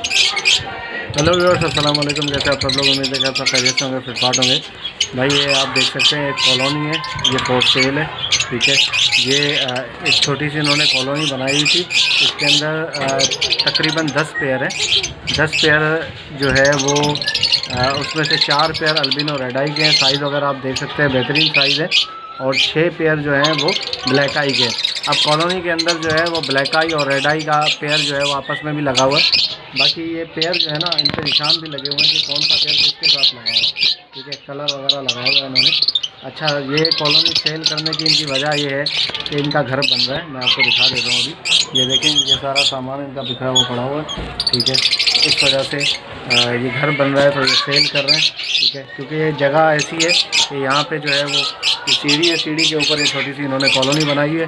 Hello viewers, अस्सलाम वालेकुम। जैसे आप सब लोग उम्मीद है कि आप सब खैरियत से होंगे, फिटफाट होंगे। भाई ये आप देख सकते हैं एक कॉलोनी है, ये फॉर सेल है। ठीक है, ये एक छोटी सी इन्होंने कॉलोनी बनाई हुई थी। इसके अंदर तकरीबन 10 पेयर है। 10 पेयर जो है वो उसमें से 4 पेयर अल्बिनो रेड आई के हैं। साइज़ वगैरह आप देख सकते हैं, बेहतरीन साइज़ है। और 6 पेयर जो हैं वो ब्लैक आई के। अब कॉलोनी के अंदर जो है वो ब्लैक आई और रेड आई का पेयर जो है वो आपस में भी लगा हुआ है। बाकी ये पेयर जो है ना, इन पर निशान भी लगे हुए हैं कि कौन सा पेयर किसके साथ लगा हुआ है। ठीक है, कलर वगैरह लगाया हुआ है इन्होंने। अच्छा, ये कॉलोनी सेल करने की इनकी वजह ये है कि इनका घर बन रहा है। मैं आपको दिखा देता हूँ अभी। ये देखें, ये सारा सामान इनका बिखरा हुआ पड़ा हुआ है। ठीक है, इस वजह से ये घर बन रहा है तो ये सेल कर रहे हैं। ठीक है, क्योंकि ये जगह ऐसी है कि यहाँ पे जो है वो सीढ़ी है, सीढ़ी के ऊपर ये छोटी सी इन्होंने कॉलोनी बनाई है।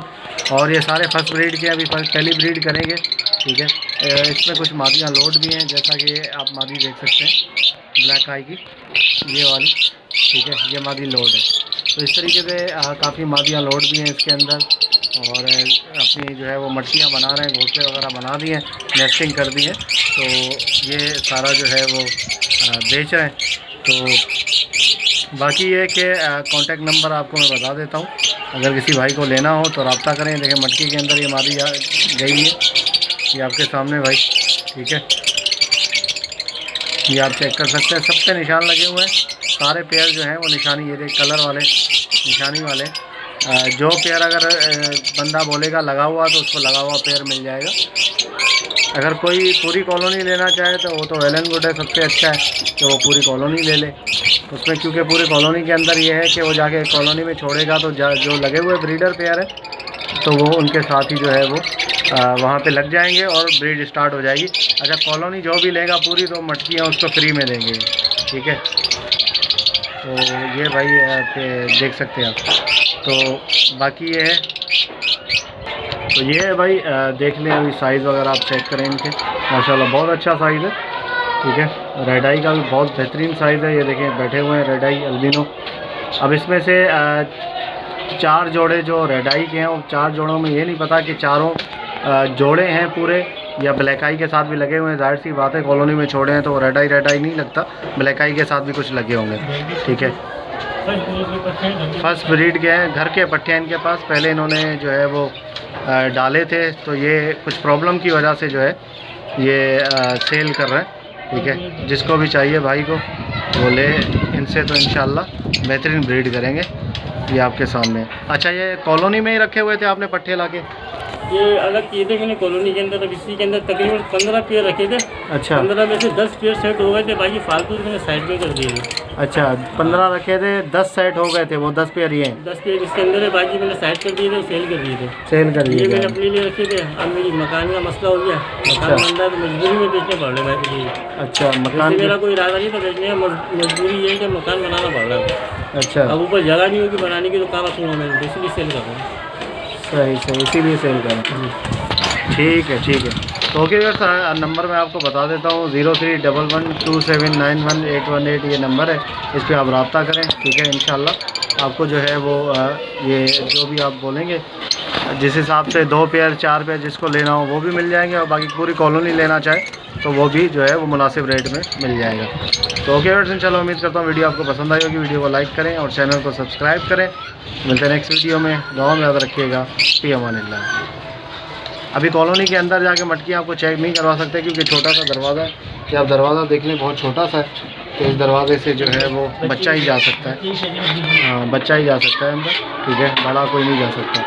और ये सारे फर्स्ट ब्रीड के, अभी पहली ब्रीड करेंगे। ठीक है, इसमें कुछ मादियाँ लोड भी हैं, जैसा कि आप मादी देख सकते हैं ब्लैक आई की, ये वाली। ठीक है, ये मादी लोड है। तो इस तरीके से काफ़ी मादियाँ लोड भी हैं इसके अंदर। और अपनी जो है वो मटकियाँ बना रहे हैं, घोंसले वगैरह बना दिए हैं, नेस्टिंग कर दी है। तो ये सारा जो है वो बेच रहे हैं। तो बाकी ये कि कॉन्टैक्ट नंबर आपको मैं बता देता हूँ, अगर किसी भाई को लेना हो तो रब्ता करें। देखें, मटकी के अंदर ये मादी गई है, ये आपके सामने भाई। ठीक है, ये आप चेक कर सकते हैं, सब पे निशान लगे हुए हैं। सारे पेयर जो हैं वो निशानी, ये देख कलर वाले, निशानी वाले। जो पेयर अगर बंदा बोलेगा लगा हुआ तो उसको लगा हुआ पेयर मिल जाएगा। अगर कोई पूरी कॉलोनी लेना चाहे तो वो तो वेल एंड गुड है, सबसे अच्छा है कि वो पूरी कॉलोनी ले ले उसमें। क्योंकि पूरी कॉलोनी के अंदर ये है कि वो जाके कॉलोनी में छोड़ेगा तो जो लगे हुए ब्रीडर पेयर है तो वो उनके साथ ही जो है वो वहाँ पे लग जाएंगे और ब्रीड स्टार्ट हो जाएगी। अच्छा, कॉलोनी जो भी लेगा पूरी तो मटकियाँ उसको फ्री में देंगे। ठीक है, तो ये भाई देख सकते हैं आप। तो बाकी ये है, तो ये है भाई, देख लें अभी साइज़ वगैरह आप चेक करें इनके। माशाल्लाह बहुत अच्छा साइज़ है। ठीक है, रेड आई का भी बहुत बेहतरीन साइज़ है। ये देखें, बैठे हुए हैं रेड आई अल्बिनो। अब इसमें से 4 जोड़े जो रेड आई के हैं, और 4 जोड़ों में ये नहीं पता कि चारों जोड़े हैं पूरे या ब्लैक आई के साथ भी लगे हुए हैं। जाहिर सी बात है, कॉलोनी में छोड़े हैं तो रेड आई नहीं लगता, ब्लैक आई के साथ भी कुछ लगे होंगे। ठीक है, फर्स्ट ब्रीड के हैं, घर के पट्टे हैं इनके पास। पहले इन्होंने जो है वो डाले थे, तो ये कुछ प्रॉब्लम की वजह से जो है ये सेल कर रहे हैं। ठीक है, जिसको भी चाहिए भाई को वो ले इनसे, तो इंशाल्लाह बेहतरीन ब्रीड करेंगे। ये आपके सामने। अच्छा, ये कॉलोनी में ही रखे हुए थे आपने पट्टे ला के? ये अलग किए थे मैंने कॉलोनी के अंदर। अब इसी के अंदर तकरीबन 15 पेयर रखे थे। अच्छा, 15 में से 10 पेयर सेट हो गए थे, बाकी फालतू मैंने साइड में कर दिए। अच्छा, 15 रखे थे, 10 सेट हो गए थे, वो 10 पेयर ये हैं। 10 पेयर इसके अंदर है, बाकी मैंने साइड कर दिए थे, सेल कर दिए थे। सेल कर दिए मैंने अपने लिए रखे थे। अब मेरी मकान का मसला हो गया, मकान बन रहा है तो मजबूरी में बेचने पड़ रहे हैं भाई। अच्छा, मकान मेरा कोई इरादा नहीं था बेचने का, मजबूरी ये है कि मकान बनाना पड़ रहा है। अच्छा, अब ऊपर जगह नहीं होगी बनाने की तो कहाँ रखूँगा मैं, इसलिए सेल कर रहा हूँ। सही सही, इसीलिए सेल करें। ठीक है, ठीक है। तो ओके सर, नंबर मैं आपको बता देता हूँ, 0311279118 ये नंबर है। इस पर आप रब्ता करें। ठीक है, इंशाल्लाह आपको जो है वो ये जो भी आप बोलेंगे, जिस हिसाब से 2 पेयर 4 पेयर जिसको लेना हो वो भी मिल जाएंगे। और बाकी पूरी कॉलोनी लेना चाहे तो वो भी जो है वो मुनासिब रेट में मिल जाएगा। तो ओके फ्रेंड्स, इंशाल्लाह उम्मीद करता हूँ वीडियो आपको पसंद आई होगी। वीडियो को लाइक करें और चैनल को सब्सक्राइब करें। मिलते हैं नेक्स्ट वीडियो में। दुआ में याद रखिएगा। फी अमानिल्लाह। अभी कॉलोनी के अंदर जाके मटकी आपको चेक नहीं करवा सकते क्योंकि छोटा सा दरवाज़ा है। कि आप दरवाज़ा देख लें, बहुत छोटा सा है, तो इस दरवाजे से जो है वो बच्चा ही जा सकता है। हाँ, बच्चा ही जा सकता है अंदर। ठीक है, बड़ा कोई नहीं जा सकता।